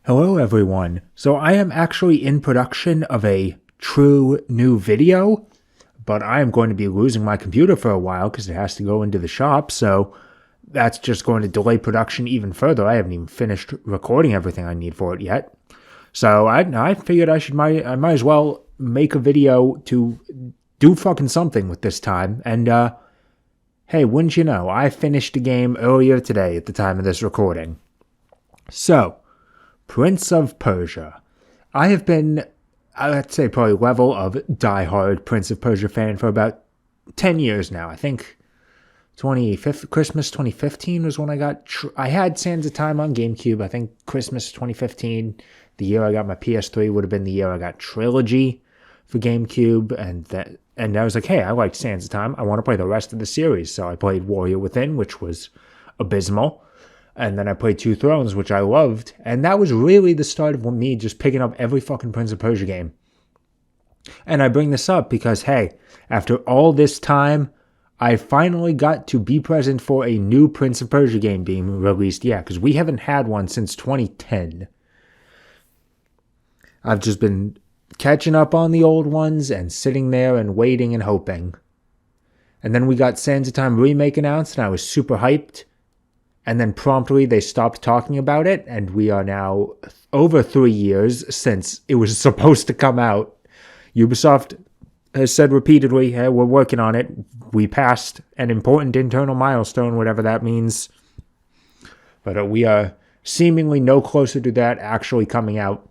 Hello everyone. So I am actually in production of a true new video, but I am going to be losing my computer for a while because it has to go into the shop, so that's just going to delay production even further. I haven't even finished recording everything I need for it yet. So I figured I might as well make a video to do fucking something with this time. And hey, wouldn't you know, I finished the game earlier today at the time of this recording. So, Prince of Persia. I have been, let's say, probably level of diehard Prince of Persia fan for about 10 years now. I think Christmas 2015 was when I got, I had Sands of Time on GameCube. I think Christmas 2015, the year I got my PS3, would have been the year I got Trilogy for GameCube. And I was like, hey, I liked Sands of Time. I want to play the rest of the series. So I played Warrior Within, which was abysmal. And then I played Two Thrones, which I loved. And that was really the start of me just picking up every fucking Prince of Persia game. And I bring this up because, hey, after all this time, I finally got to be present for a new Prince of Persia game being released. Yeah, because we haven't had one since 2010. I've just been catching up on the old ones and sitting there and waiting and hoping. And then we got Sands of Time Remake announced, and I was super hyped. And then promptly they stopped talking about it, and we are now over 3 years since it was supposed to come out. Ubisoft has said repeatedly, hey, we're working on it. We passed an important internal milestone, whatever that means. But we are seemingly no closer to that actually coming out.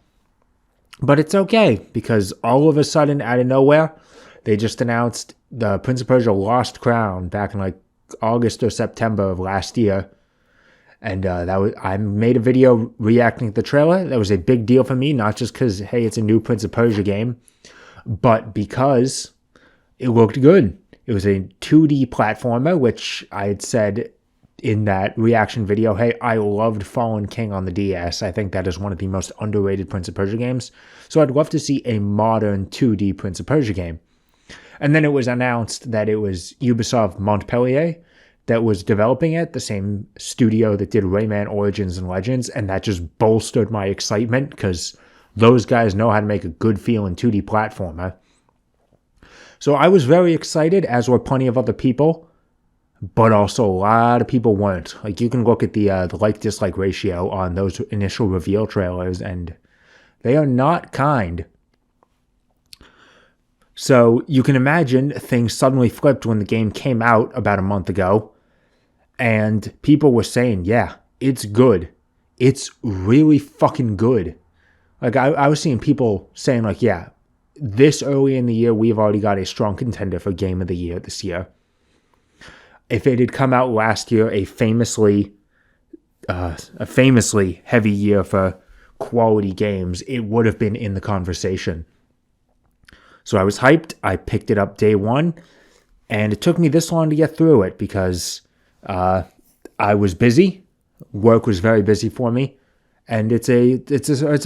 But it's okay, because all of a sudden, out of nowhere, they just announced the Prince of Persia Lost Crown back in like August or September of last year. And I made a video reacting to the trailer. That was a big deal for me, not just because, hey, it's a new Prince of Persia game, but because it looked good. It was a 2D platformer, which I had said in that reaction video, hey, I loved Fallen King on the DS. I think that is one of the most underrated Prince of Persia games. So I'd love to see a modern 2D Prince of Persia game. And then it was announced that it was Ubisoft Montpellier that was developing it, the same studio that did Rayman Origins and Legends, and that just bolstered my excitement because those guys know how to make a good feeling 2D platformer. So I was very excited, as were plenty of other people, but also a lot of people weren't. Like, you can look at the like-dislike ratio on those initial reveal trailers, and they are not kind. So you can imagine things suddenly flipped when the game came out about a month ago. And people were saying, yeah, it's good. It's really fucking good. Like, I was seeing people saying, like, yeah, this early in the year, we've already got a strong contender for Game of the Year this year. If it had come out last year, a famously heavy year for quality games, it would have been in the conversation. So I was hyped. I picked it up day one. And it took me this long to get through it because I was busy. Work was very busy for me, and it's a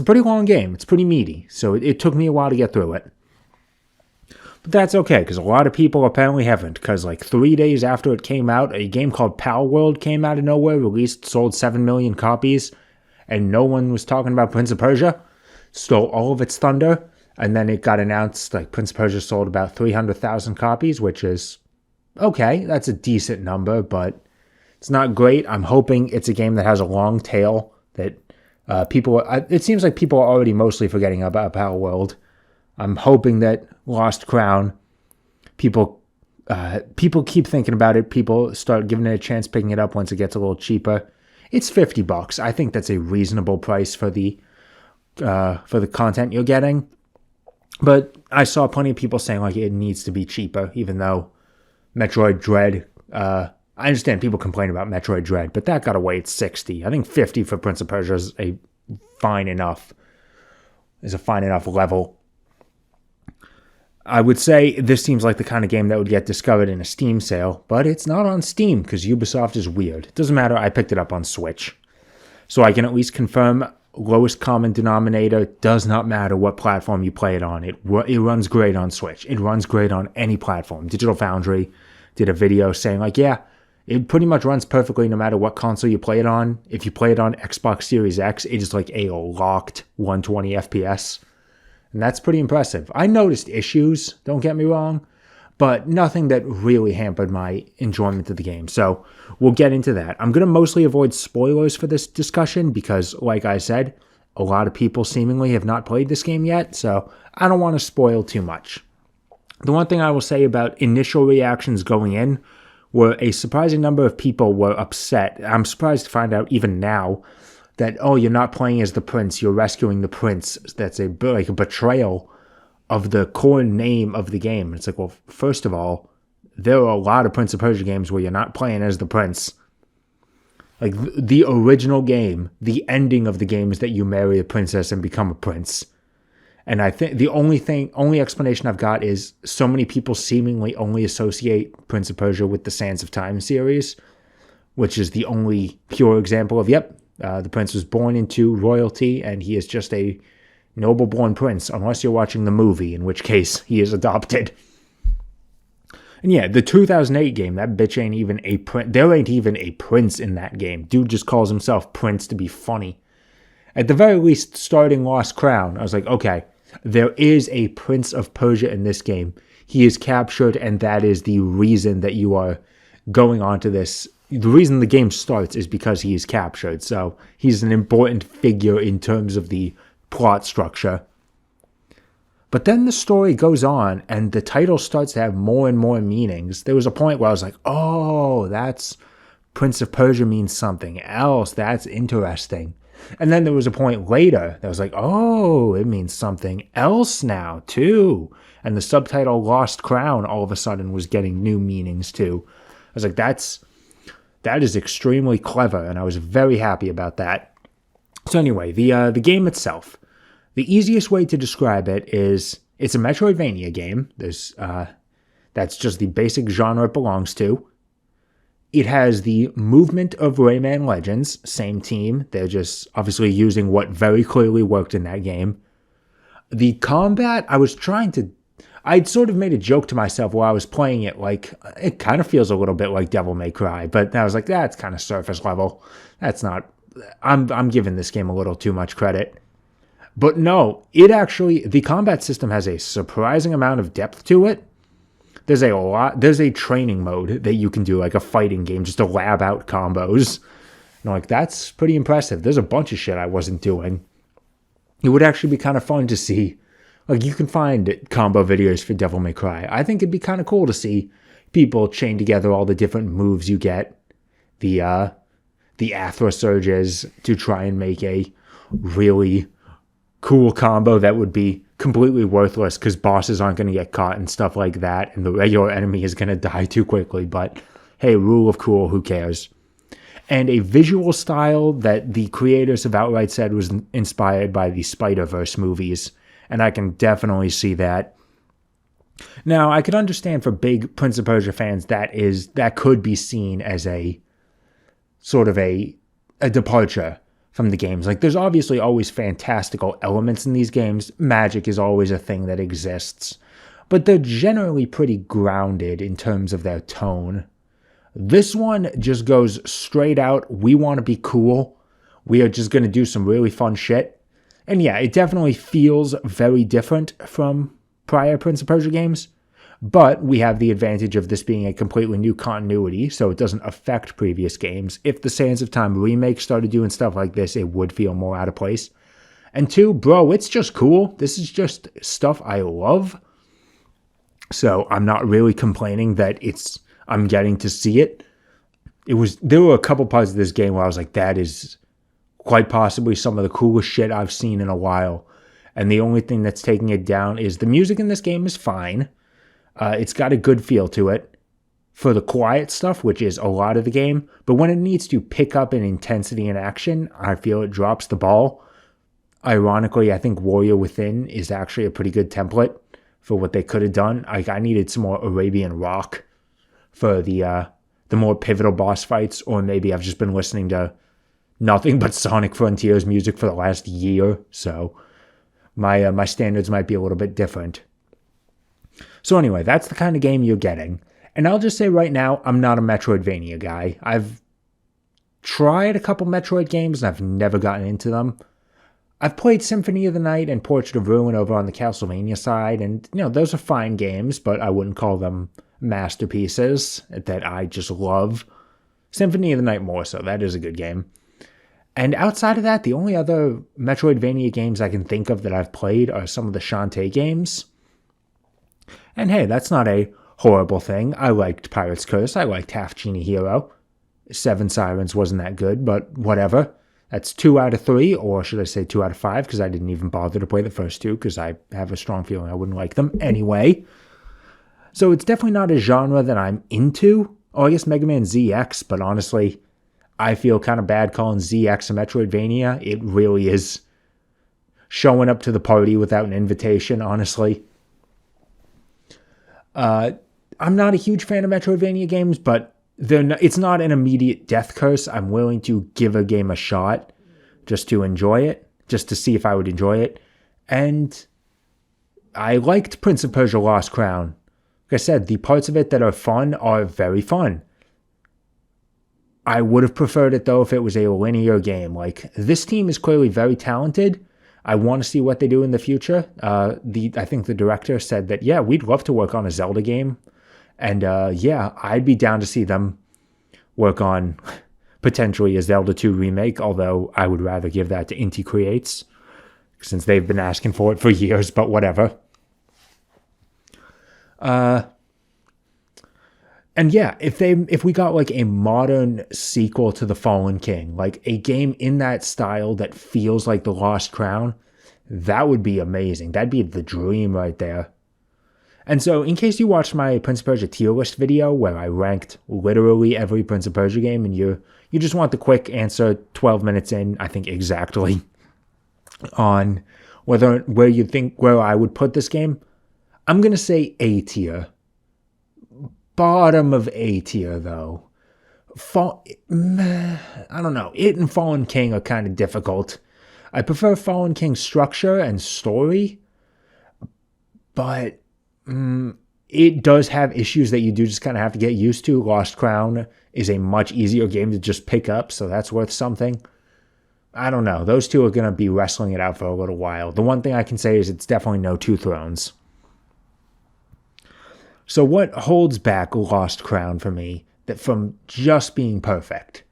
pretty long game. It's pretty meaty, so it took me a while to get through it. But that's okay, because a lot of people apparently haven't. Because like 3 days after it came out, a game called Pal World came out of nowhere, released, sold 7 million copies, and no one was talking about Prince of Persia. Stole all of its thunder, and then it got announced like Prince of Persia sold about 300,000 copies, which is okay. That's a decent number, but it's not great. I'm hoping it's a game that has a long tail that it seems like people are already mostly forgetting about Pal World. I'm hoping that Lost Crown, people keep thinking about it. People start giving it a chance picking it up once it gets a little cheaper. It's $50. I think that's a reasonable price for the content you're getting. But I saw plenty of people saying like it needs to be cheaper, even though Metroid Dread, I understand people complain about Metroid Dread, but that got away at $60. I think $50 for Prince of Persia is a fine enough level. I would say this seems like the kind of game that would get discovered in a Steam sale, but it's not on Steam because Ubisoft is weird. It doesn't matter, I picked it up on Switch. So I can at least confirm lowest common denominator does not matter what platform you play it on. It runs great on Switch. It runs great on any platform. Digital Foundry did a video saying like, yeah, It pretty much runs perfectly no matter what console you play it on. If you play it on Xbox Series X, it is like a locked 120 FPS. And that's pretty impressive. I noticed issues, don't get me wrong, but nothing that really hampered my enjoyment of the game. So we'll get into that. I'm going to mostly avoid spoilers for this discussion because, like I said, a lot of people seemingly have not played this game yet, so I don't want to spoil too much. The one thing I will say about initial reactions going in were a surprising number of people were upset. I'm surprised to find out even now that, oh, you're not playing as the prince, you're rescuing the prince. That's a betrayal of the core name of the game. It's like, well, first of all, there are a lot of Prince of Persia games where you're not playing as the prince. Like, the original game, the ending of the game is that you marry a princess and become a prince. And I think the only explanation I've got is so many people seemingly only associate Prince of Persia with the Sands of Time series, which is the only pure example of, the prince was born into royalty and he is just a noble-born prince, unless you're watching the movie, in which case he is adopted. And yeah, the 2008 game, that bitch ain't even a prince. There ain't even a prince in that game. Dude just calls himself Prince to be funny. At the very least, starting Lost Crown, I was like, okay, there is a Prince of Persia in this game. He is captured, and that is the reason that you are going on to this. The reason the game starts is because he is captured. So he's an important figure in terms of the plot structure. But then the story goes on and the title starts to have more and more meanings. There was a point where I was like, oh, that's Prince of Persia means something else. That's interesting. And then there was a point later that was like, oh, it means something else now too. And the subtitle Lost Crown all of a sudden was getting new meanings too. I was like, that is extremely clever, and I was very happy about that. So anyway, the game itself. The easiest way to describe it is it's a Metroidvania game. That's just the basic genre it belongs to. It has the movement of Rayman Legends, same team. They're just obviously using what very clearly worked in that game. The combat, I'd sort of made a joke to myself while I was playing it, like, it kind of feels a little bit like Devil May Cry, but I was like, that's kind of surface level. That's not, I'm giving this game a little too much credit. But no, the combat system has a surprising amount of depth to it. There's a training mode that you can do, like a fighting game, just to lab out combos. And like, that's pretty impressive. There's a bunch of shit I wasn't doing. It would actually be kind of fun to see. Like, you can find combo videos for Devil May Cry. I think it'd be kind of cool to see people chain together all the different moves you get. The Athra surges to try and make a really cool combo that would be completely worthless because bosses aren't going to get caught and stuff like that, and the regular enemy is going to die too quickly. But hey, rule of cool, who cares? And a visual style that the creators have outright said was inspired by the Spider-Verse movies, and I can definitely see that. Now, I could understand for big Prince of Persia fans that could be seen as a sort of a departure from the games. Like, there's obviously always fantastical elements in these games. Magic is always a thing that exists. But they're generally pretty grounded in terms of their tone. This one just goes straight out, we want to be cool. We are just going to do some really fun shit. And yeah, it definitely feels very different from prior Prince of Persia games. But we have the advantage of this being a completely new continuity, so it doesn't affect previous games. If the Sands of Time remake started doing stuff like this, it would feel more out of place. And two, bro, it's just cool. This is just stuff I love. So I'm not really complaining that I'm getting to see it. There were a couple parts of this game where I was like, that is quite possibly some of the coolest shit I've seen in a while. And the only thing that's taking it down is the music in this game is fine. It's got a good feel to it for the quiet stuff, which is a lot of the game. But when it needs to pick up in intensity and action, I feel it drops the ball. Ironically, I think Warrior Within is actually a pretty good template for what they could have done. I needed some more Arabian rock for the more pivotal boss fights, or maybe I've just been listening to nothing but Sonic Frontiers music for the last year, so my standards might be a little bit different. So anyway, that's the kind of game you're getting. And I'll just say right now, I'm not a Metroidvania guy. I've tried a couple Metroid games and I've never gotten into them. I've played Symphony of the Night and Portrait of Ruin over on the Castlevania side, and those are fine games, but I wouldn't call them masterpieces that I just love. Symphony of the Night more so. That is a good game. And outside of that, the only other Metroidvania games I can think of that I've played are some of the Shantae games. And hey, that's not a horrible thing. I liked Pirate's Curse. I liked Half Genie Hero. Seven Sirens wasn't that good, but whatever. That's 2 out of 3, or should I say 2 out of 5, because I didn't even bother to play the first 2, because I have a strong feeling I wouldn't like them anyway. So it's definitely not a genre that I'm into. Oh, I guess Mega Man ZX, but honestly, I feel kind of bad calling ZX a Metroidvania. It really is showing up to the party without an invitation, honestly. I'm not a huge fan of Metroidvania games, but it's not an immediate death curse. I'm willing to give a game a shot just to enjoy it, just to see if I would enjoy it. And I liked Prince of Persia Lost Crown. Like I said, the parts of it that are fun are very fun. I would have preferred it, though, if it was a linear game. Like, this team is clearly very talented. I want to see what they do in the future. I think the director said that, yeah, we'd love to work on a Zelda game. And yeah, I'd be down to see them work on potentially a Zelda 2 remake, although I would rather give that to Inti Creates, since they've been asking for it for years, but whatever. And yeah, if we got like a modern sequel to The Fallen King, like a game in that style that feels like The Lost Crown, that would be amazing. That'd be the dream right there. And so, in case you watched my Prince of Persia tier list video, where I ranked literally every Prince of Persia game, and you just want the quick answer 12 minutes in, I think exactly, on where I would put this game, I'm going to say A tier. Bottom of A tier, though. I don't know. It and Fallen King are kind of difficult. I prefer Fallen King's structure and story, but it does have issues that you do just kind of have to get used to. Lost Crown is a much easier game to just pick up, so that's worth something. I don't know. Those two are going to be wrestling it out for a little while. The one thing I can say is it's definitely no Two Thrones. So what holds back Lost Crown for me from just being perfect?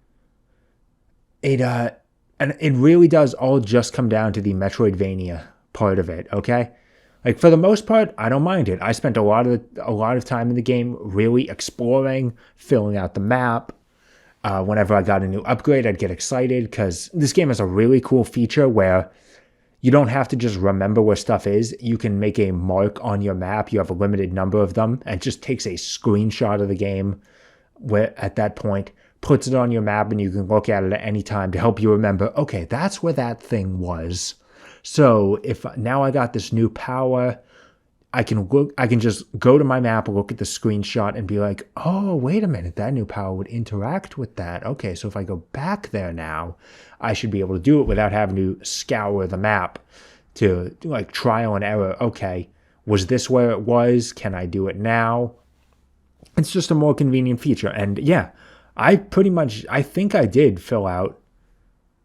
And it really does all just come down to the Metroidvania part of it, okay? Like, for the most part, I don't mind it. I spent a lot of time in the game really exploring, filling out the map. Whenever I got a new upgrade, I'd get excited because this game has a really cool feature where you don't have to just remember where stuff is. You can make a mark on your map. You have a limited number of them, and it just takes a screenshot of the game where at that point puts it on your map, and you can look at it at any time to help you remember, okay, that's where that thing was. So if now I got this new power, I can just go to my map, look at the screenshot, and be like, oh, wait a minute, that new power would interact with that. Okay, so if I go back there now, I should be able to do it without having to scour the map to do like trial and error. Okay, was this where it was? Can I do it now? It's just a more convenient feature. And yeah, I think I did fill out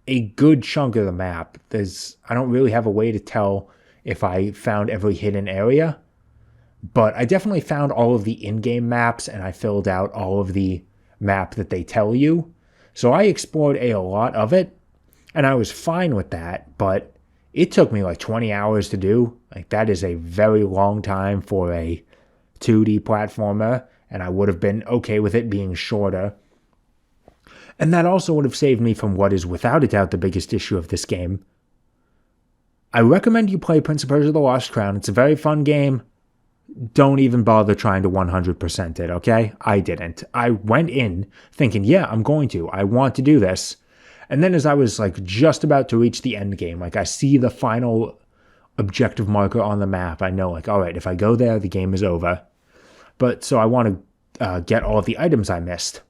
a good chunk of the map. I don't really have a way to tell if I found every hidden area, but I definitely found all of the in-game maps, and I filled out all of the map that they tell you. So I explored a lot of it, and I was fine with that, but it took me like 20 hours to do. Like, that is a very long time for a 2D platformer, and I would have been okay with it being shorter. And that also would have saved me from what is without a doubt the biggest issue of this game. I recommend you play Prince of Persia The Lost Crown. It's a very fun game. Don't even bother trying to 100% it, okay? I didn't. I went in thinking, yeah, I'm going to. I want to do this. And then as I was like just about to reach the end game, like I see the final objective marker on the map. I know, like, all right, if I go there, the game is over. But so I want to get all of the items I missed.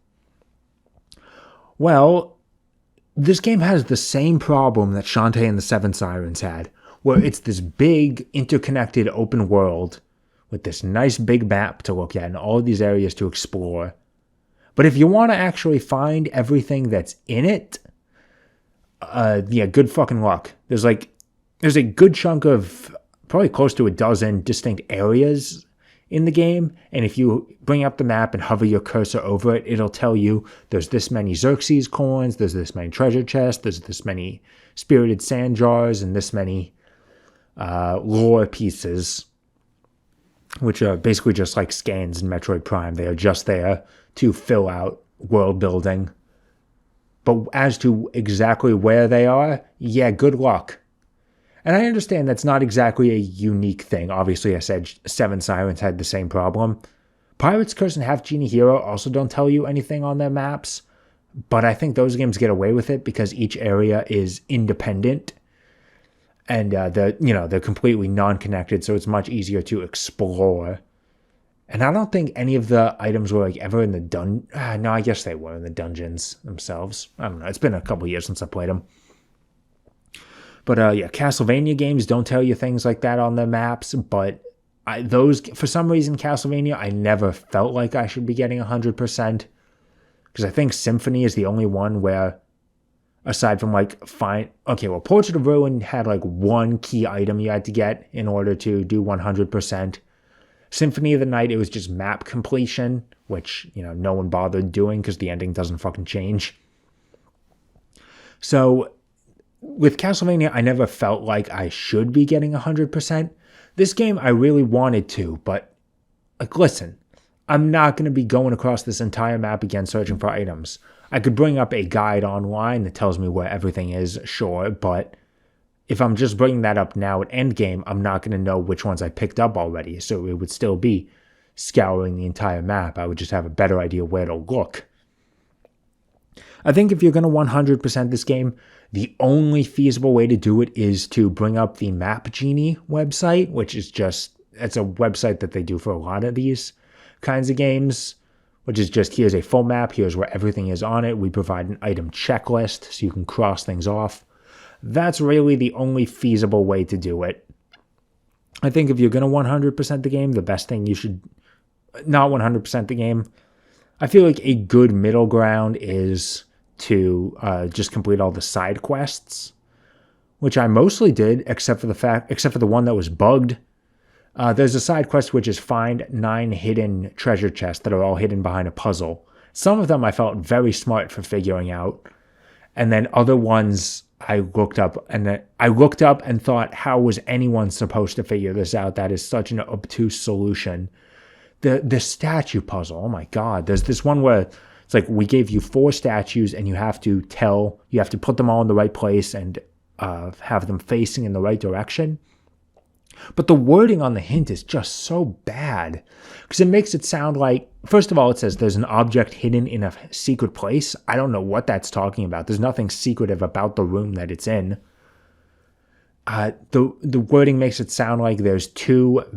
Well, this game has the same problem that Shantae and the Seven Sirens had, where it's this big, interconnected open world with this nice big map to look at and all these areas to explore. But if you want to actually find everything that's in it, yeah, good fucking luck. There's a good chunk of probably close to a dozen distinct areas in the game, and if you bring up the map and hover your cursor over it, it'll tell you there's this many Xerxes coins, there's this many treasure chests, there's this many spirited sand jars, and this many lore pieces, which are basically just like scans in Metroid Prime. They are just there to fill out world building. But as to exactly where they are, yeah, good luck. And I understand that's not exactly a unique thing. Obviously, I said Seven Sirens had the same problem. Pirate's Curse and Half Genie Hero also don't tell you anything on their maps, but I think those games get away with it because each area is independent. And they're completely non-connected, so it's much easier to explore. And I don't think any of the items were ever in the no, I guess they were in the dungeons themselves. I don't know. It's been a couple years since I played them. But yeah, Castlevania games don't tell you things like that on their maps. But for some reason, Castlevania, I never felt like I should be getting 100%. Because I think Symphony is the only one where, aside from Portrait of Ruin had one key item you had to get in order to do 100%. Symphony of the Night, it was just map completion, which, no one bothered doing because the ending doesn't fucking change. So, with Castlevania, I never felt like I should be getting 100%. This game, I really wanted to, but, listen, I'm not going to be going across this entire map again searching for items. I could bring up a guide online that tells me where everything is, sure, but if I'm just bringing that up now at endgame, I'm not going to know which ones I picked up already, so it would still be scouring the entire map. I would just have a better idea where to look. I think if you're going to 100% this game, the only feasible way to do it is to bring up the Map Genie website, which is it's a website that they do for a lot of these kinds of games, which is just, here's a full map, here's where everything is on it. We provide an item checklist so you can cross things off. That's really the only feasible way to do it. I think if you're going to 100% the game, the best thing you should not 100% the game. I feel like a good middle ground is to just complete all the side quests, which I mostly did, except for the one that was bugged. There's a side quest which is find 9 hidden treasure chests that are all hidden behind a puzzle. Some of them I felt very smart for figuring out, and then other ones I looked up and thought, how was anyone supposed to figure this out? That is such an obtuse solution. The statue puzzle, oh my god. There's this one where it's like, we gave you 4 statues and you have to put them all in the right place and have them facing in the right direction. But the wording on the hint is just so bad because it makes it sound like, first of all, it says there's an object hidden in a secret place. I don't know what that's talking about. There's nothing secretive about the room that it's in. The wording makes it sound like there's 2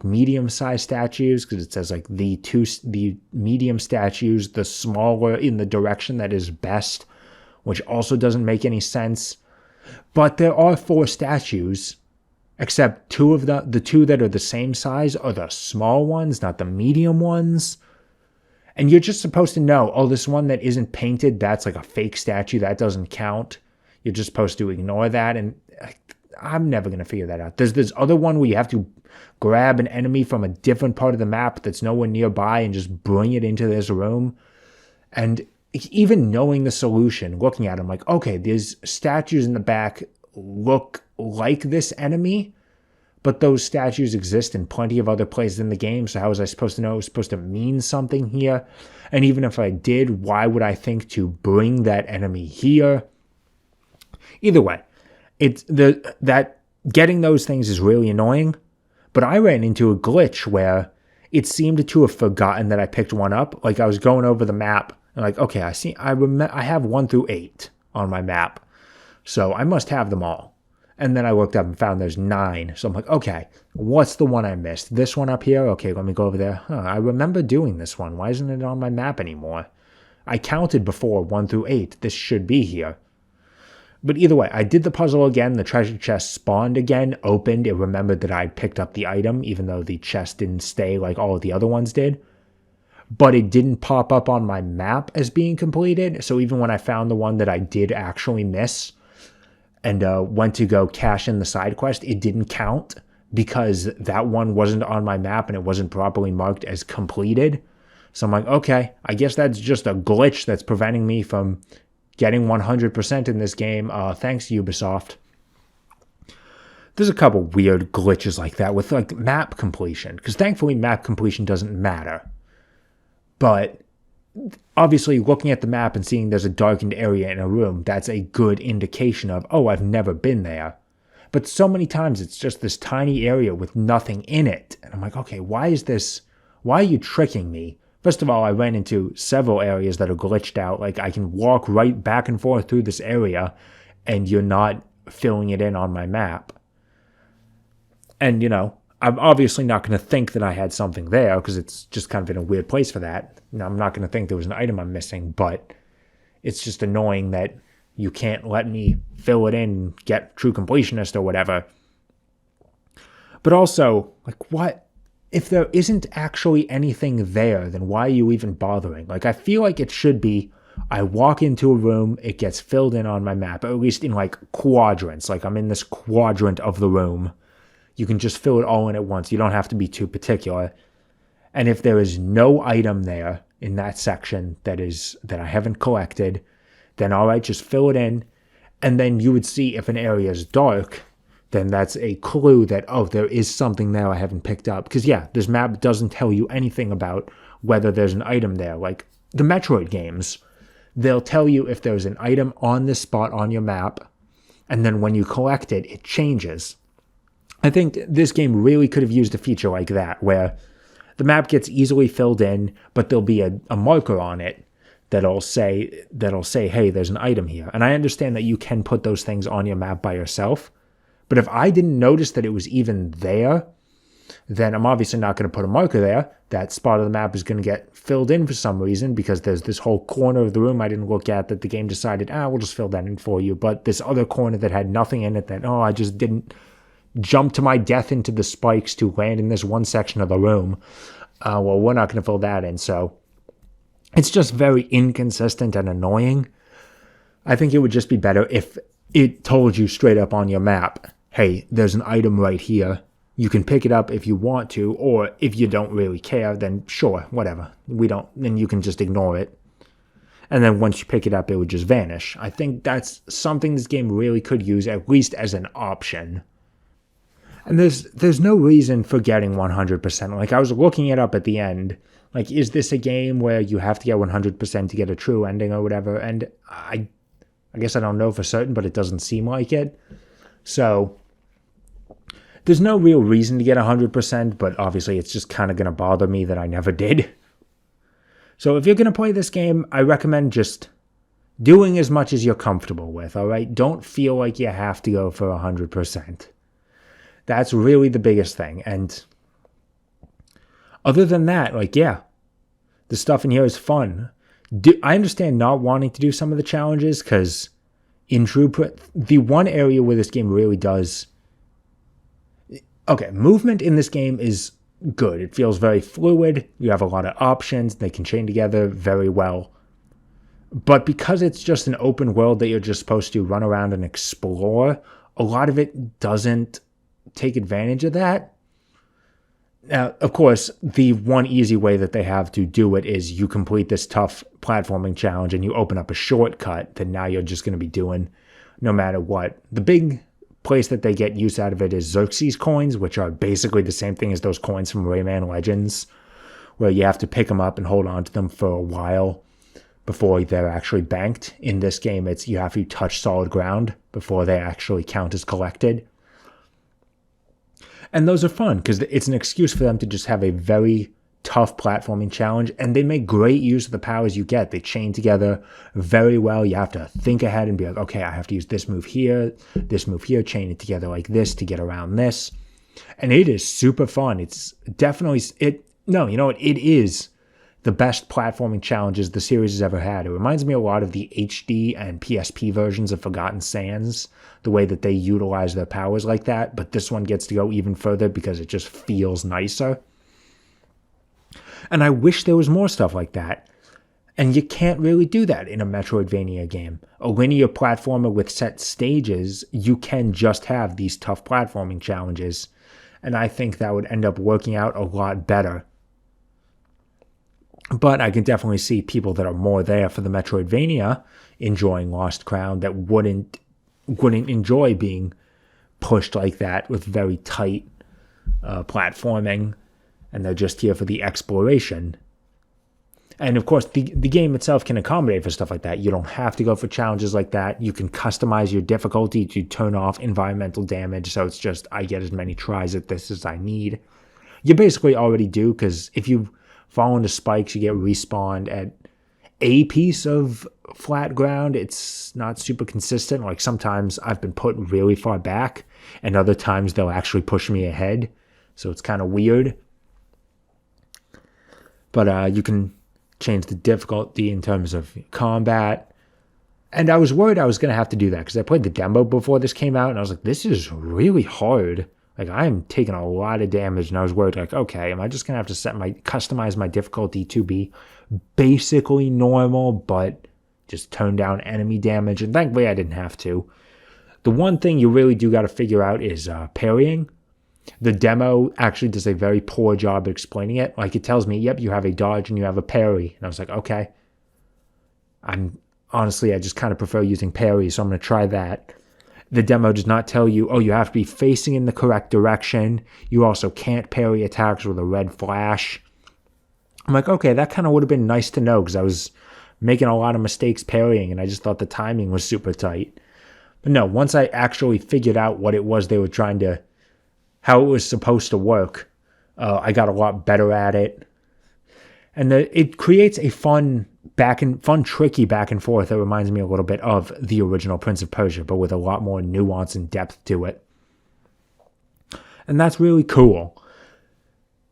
medium-sized statues, because it says the medium statues, the smaller in the direction that is best, which also doesn't make any sense. But there are 4 statues, except 2 of the 2 that are the same size are the small ones, not the medium ones. And you're just supposed to know, oh, this one that isn't painted, that's like a fake statue, that doesn't count. You're just supposed to ignore that, and I'm never going to figure that out. There's this other one where you have to grab an enemy from a different part of the map that's nowhere nearby and just bring it into this room. And even knowing the solution, looking at them like, okay, these statues in the back look like this enemy, but those statues exist in plenty of other places in the game, so how was I supposed to know it was supposed to mean something here? And even if I did, why would I think to bring that enemy here? Either way, that getting those things is really annoying, but I ran into a glitch where it seemed to have forgotten that I picked one up. Like, I was going over the map and okay, I have 1 through 8 on my map, so I must have them all. And then I looked up and found there's 9. So I'm like, okay, what's the one I missed? This one up here? Okay, let me go over there. I remember doing this one. Why isn't it on my map anymore? I counted before 1 through 8. This should be here. But either way, I did the puzzle again. The treasure chest spawned again, opened. It remembered that I picked up the item, even though the chest didn't stay like all of the other ones did. But it didn't pop up on my map as being completed. So even when I found the one that I did actually miss and went to go cash in the side quest, it didn't count because that one wasn't on my map and it wasn't properly marked as completed. So I'm like, okay, I guess that's just a glitch that's preventing me from getting 100% in this game. Thanks, Ubisoft. There's a couple weird glitches like that with like map completion, because thankfully map completion doesn't matter. But obviously looking at the map and seeing there's a darkened area in a room, that's a good indication of, oh, I've never been there. But so many times it's just this tiny area with nothing in it. And I'm like, okay, why are you tricking me? First of all, I ran into several areas that are glitched out. Like I can walk right back and forth through this area and you're not filling it in on my map. And, I'm obviously not going to think that I had something there because it's just kind of in a weird place for that. I'm not going to think there was an item I'm missing, but it's just annoying that you can't let me fill it in, get true completionist or whatever. But also, like, what? If there isn't actually anything there, then why are you even bothering? Like, I feel like it should be, I walk into a room, it gets filled in on my map, or at least in like quadrants. Like I'm in this quadrant of the room. You can just fill it all in at once. You don't have to be too particular. And if there is no item there in that section that I haven't collected, then all right, just fill it in. And then you would see if an area is dark, then that's a clue that, oh, there is something there I haven't picked up. Because yeah, this map doesn't tell you anything about whether there's an item there. Like the Metroid games, they'll tell you if there's an item on this spot on your map, and then when you collect it, it changes. I think this game really could have used a feature like that, where the map gets easily filled in, but there'll be a marker on it that'll say, hey, there's an item here. And I understand that you can put those things on your map by yourself, but if I didn't notice that it was even there, then I'm obviously not going to put a marker there. That spot of the map is going to get filled in for some reason because there's this whole corner of the room I didn't look at that the game decided, we'll just fill that in for you. But this other corner that had nothing in it that, I just didn't jump to my death into the spikes to land in this one section of the room. Well, we're not going to fill that in. So it's just very inconsistent and annoying. I think it would just be better if it told you straight up on your map, hey, there's an item right here. You can pick it up if you want to, or if you don't really care, then sure, whatever. Then you can just ignore it. And then once you pick it up, it would just vanish. I think that's something this game really could use, at least as an option. And there's no reason for getting 100%. Like, I was looking it up at the end. Like, is this a game where you have to get 100% to get a true ending or whatever? And I guess I don't know for certain, but it doesn't seem like it. So there's no real reason to get 100%, but obviously it's just kind of going to bother me that I never did. So if you're going to play this game, I recommend just doing as much as you're comfortable with, all right? Don't feel like you have to go for 100%. That's really the biggest thing. And other than that, like, yeah, the stuff in here is fun. I understand not wanting to do some of the challenges because the one area where this game really does... Okay, movement in this game is good. It feels very fluid. You have a lot of options. They can chain together very well. But because it's just an open world that you're just supposed to run around and explore, a lot of it doesn't take advantage of that. Now, of course, the one easy way that they have to do it is you complete this tough platforming challenge and you open up a shortcut that now you're just going to be doing no matter what. The big place that they get use out of it is Xerxes coins, which are basically the same thing as those coins from Rayman Legends, where you have to pick them up and hold on to them for a while before they're actually banked. In this game, it's you have to touch solid ground before they actually count as collected. And those are fun because it's an excuse for them to just have a very tough platforming challenge, and they make great use of the powers you get. They chain together very well. You have to think ahead and be like, okay, I have to use this move here, chain it together like this to get around this. And it is super fun. It's definitely, it is the best platforming challenges the series has ever had. It reminds me a lot of the HD and PSP versions of Forgotten Sands, the way that they utilize their powers like that, but this one gets to go even further because it just feels nicer. And I wish there was more stuff like that. And you can't really do that in a Metroidvania game. A linear platformer with set stages, you can just have these tough platforming challenges. And I think that would end up working out a lot better. But I can definitely see people that are more there for the Metroidvania enjoying Lost Crown that wouldn't enjoy being pushed like that with very tight platforming, and they're just here for the exploration. And of course, the game itself can accommodate for stuff like that. You don't have to go for challenges like that. You can customize your difficulty to turn off environmental damage, so it's just, I get as many tries at this as I need. You basically already do, because if you fall into spikes, you get respawned at a piece of flat ground. It's not super consistent. Like sometimes I've been put really far back, and other times they'll actually push me ahead. So it's kind of weird. But you can change the difficulty in terms of combat. And I was worried I was going to have to do that because I played the demo before this came out, and I was like, this is really hard. Like, I'm taking a lot of damage, and I was worried, like, okay, am I just going to have to customize my difficulty to be basically normal, but just turn down enemy damage? And thankfully, I didn't have to. The one thing you really do got to figure out is parrying. The demo actually does a very poor job at explaining it. Like, it tells me, yep, you have a dodge and you have a parry. And I was like, okay. Honestly, I just kind of prefer using parry, so I'm going to try that. The demo does not tell you, oh, you have to be facing in the correct direction. You also can't parry attacks with a red flash. I'm like, okay, that kind of would have been nice to know because I was making a lot of mistakes parrying, and I just thought the timing was super tight. But no, once I actually figured out what it was they were trying to, how it was supposed to work, I got a lot better at it. And it creates a fun, tricky back and forth that reminds me a little bit of the original Prince of Persia, but with a lot more nuance and depth to it. And that's really cool.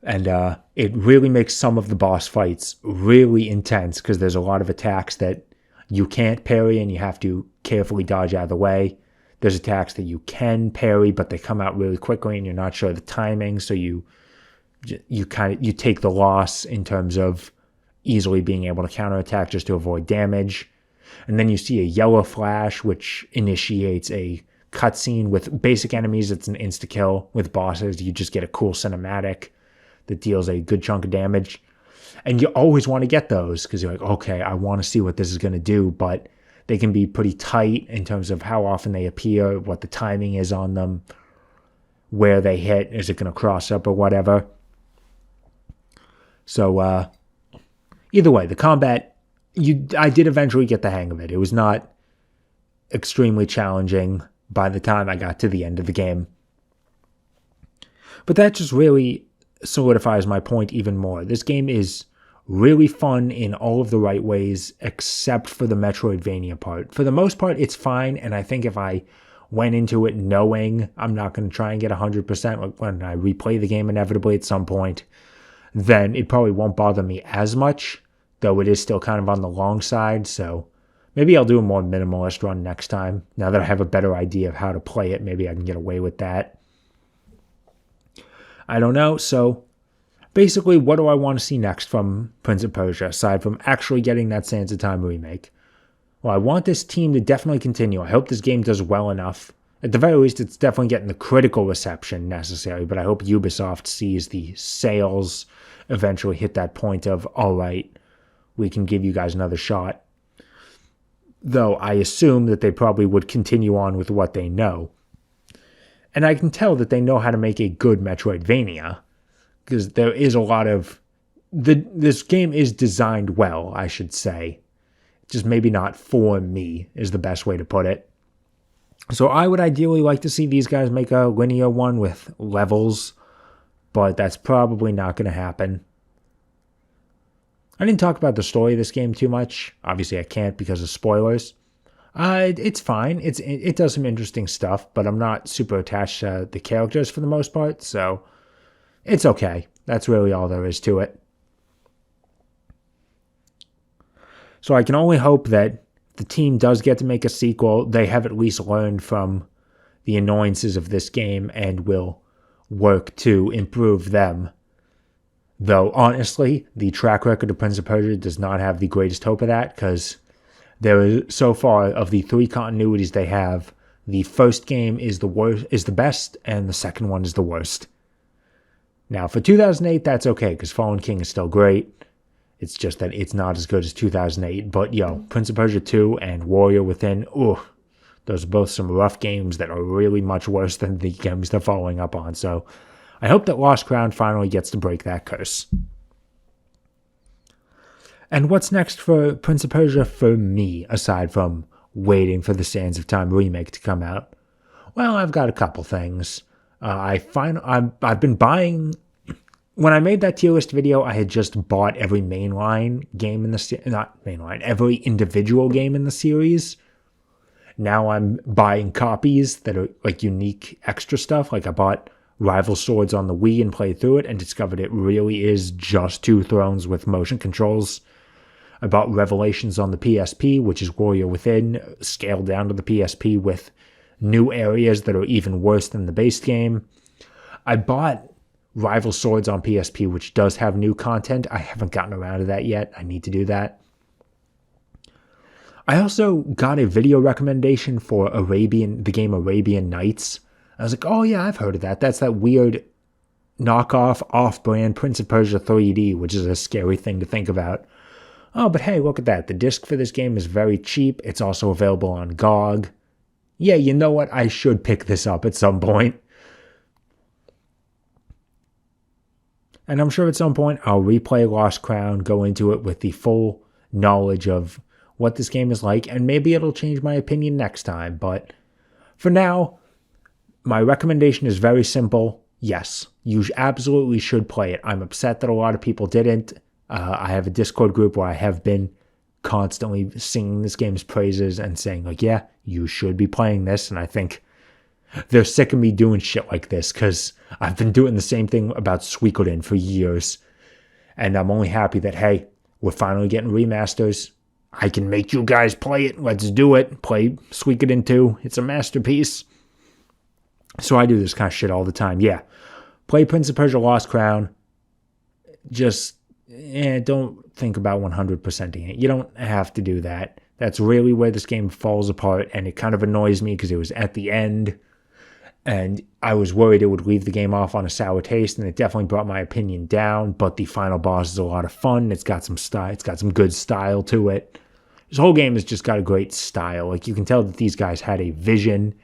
And it really makes some of the boss fights really intense because there's a lot of attacks that you can't parry and you have to carefully dodge out of the way. There's attacks that you can parry, but they come out really quickly and you're not sure the timing, so you take the loss in terms of easily being able to counterattack just to avoid damage. And then you see a yellow flash, which initiates a cutscene. With basic enemies, it's an insta-kill. With bosses, you just get a cool cinematic that deals a good chunk of damage. And you always want to get those because you're like, okay, I want to see what this is going to do, but they can be pretty tight in terms of how often they appear, what the timing is on them, where they hit, is it going to cross up or whatever. So either way, the combat, I did eventually get the hang of it. It was not extremely challenging by the time I got to the end of the game. But that just really solidifies my point even more. This game is really fun in all of the right ways, except for the Metroidvania part. For the most part, it's fine, and I think if I went into it knowing I'm not going to try and get 100%, like when I replay the game inevitably at some point, then it probably won't bother me as much, though it is still kind of on the long side, so maybe I'll do a more minimalist run next time. Now that I have a better idea of how to play it, maybe I can get away with that. I don't know, so basically, what do I want to see next from Prince of Persia, aside from actually getting that Sands of Time remake? Well, I want this team to definitely continue. I hope this game does well enough. At the very least, it's definitely getting the critical reception necessary, but I hope Ubisoft sees the sales eventually hit that point of, all right, we can give you guys another shot. Though I assume that they probably would continue on with what they know. And I can tell that they know how to make a good Metroidvania, because there is a lot of... This game is designed well, I should say. Just maybe not for me is the best way to put it. So I would ideally like to see these guys make a linear one with levels, but that's probably not going to happen. I didn't talk about the story of this game too much. Obviously I can't because of spoilers. It's fine. It does some interesting stuff, but I'm not super attached to the characters for the most part, so it's okay. That's really all there is to it. So I can only hope that the team does get to make a sequel. They have at least learned from the annoyances of this game and will work to improve them. Though, honestly, the track record of Prince of Persia does not have the greatest hope of that, because there is, so far, of the 3 continuities they have, the first game is the best, and the second one is the worst. Now, for 2008, that's okay, because Fallen King is still great. It's just that it's not as good as 2008. But, Prince of Persia 2 and Warrior Within, those are both some rough games that are really much worse than the games they're following up on. So, I hope that Lost Crown finally gets to break that curse. And what's next for Prince of Persia for me, aside from waiting for the Sands of Time remake to come out? Well, I've got a couple things. I've been buying. When I made that tier list video, I had just bought every mainline game in the every individual game in the series. Now I'm buying copies that are like unique extra stuff. Like I bought Rival Swords on the Wii and played through it and discovered it really is just 2 thrones with motion controls. I bought Revelations on the PSP, which is Warrior Within, scaled down to the PSP with new areas that are even worse than the base game. I bought Rival Swords on PSP, which does have new content. I haven't gotten around to that yet. I need to do that. I also got a video recommendation for the game Arabian Nights. I was like, oh yeah, I've heard of that. That's that weird knockoff, off-brand Prince of Persia 3D, which is a scary thing to think about. Oh, but hey, look at that. The disc for this game is very cheap. It's also available on GOG. Yeah, you know what? I should pick this up at some point. And I'm sure at some point I'll replay Lost Crown, go into it with the full knowledge of what this game is like, and maybe it'll change my opinion next time. But for now, my recommendation is very simple. Yes, you absolutely should play it. I'm upset that a lot of people didn't. I have a Discord group where I have been constantly singing this game's praises and saying, like, yeah, you should be playing this. And I think they're sick of me doing shit like this because I've been doing the same thing about Suikoden for years. And I'm only happy that, hey, we're finally getting remasters. I can make you guys play it. Let's do it. Play Suikoden 2. It's a masterpiece. So I do this kind of shit all the time. Yeah. Play Prince of Persia Lost Crown. Just don't think about 100%ing it. You don't have to do that. That's really where this game falls apart, and it kind of annoys me because it was at the end, and I was worried it would leave the game off on a sour taste, and it definitely brought my opinion down, but the final boss is a lot of fun. It's got some style. It's got some good style to it. This whole game has just got a great style. Like, you can tell that these guys had a vision.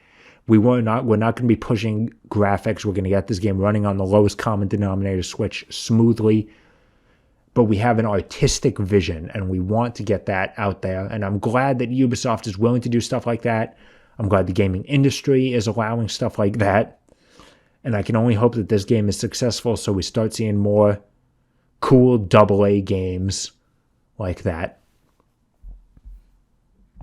We're not going to be pushing graphics. We're going to get this game running on the lowest common denominator Switch smoothly. But we have an artistic vision, and we want to get that out there. And I'm glad that Ubisoft is willing to do stuff like that. I'm glad the gaming industry is allowing stuff like that. And I can only hope that this game is successful so we start seeing more cool AA games like that.